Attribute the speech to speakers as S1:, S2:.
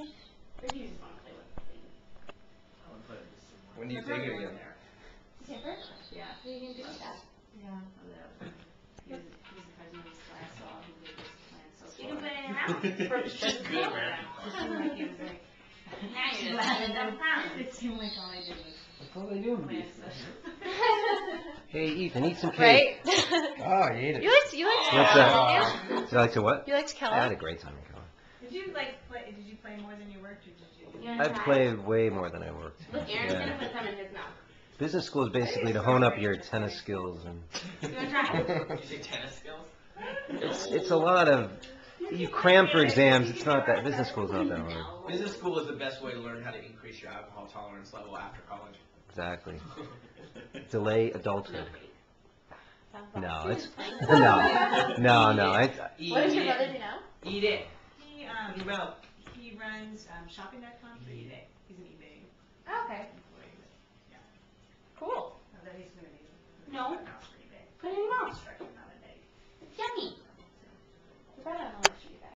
S1: Or do you just want to play with the thing?
S2: I want to play with this some more.
S3: When do you take it again?
S1: December?
S4: Yeah.
S1: So you can do that.
S4: Yeah. He was the president of his class, so all he did was plan social.
S1: You can play in your house.
S4: Just
S1: Cool.
S4: it seemed like he was like.
S1: Now you're just having dumb time.
S4: It seemed like all I did was
S3: That's all they do in
S4: plan
S3: beef.
S4: social.
S3: Hey, Ethan, eat some cake.
S5: Right?
S3: Oh, you ate it.
S5: You liked
S3: What's
S5: Keller,
S3: that?
S5: didn't
S3: Did you like to what?
S5: you? You liked
S3: I had
S5: Keller?
S3: a great time in Keller.
S4: Did you play? Did you play more than you worked, or did you?
S1: You
S3: I
S1: wanna try?
S3: played way more than I worked.
S1: Look, Aaron's
S3: Yeah.
S1: gonna put some in his mouth.
S3: Business school is basically to hone up your tennis skills, and
S1: You wanna try?
S2: Did you say tennis skills?
S3: it's a lot of, you cram for exams. It's not that, business school is not that hard.
S2: Business school is the best way to learn how to increase your alcohol tolerance level after college.
S3: Exactly. Delay adulthood. No, it's, no, it's,
S2: Eat
S1: What does your
S2: it.
S1: brother do now?
S2: Eat it.
S4: He
S2: Eat your mouth.
S4: he runs shopping.com for eBay. He's an eBay
S1: Oh, okay.
S4: employee.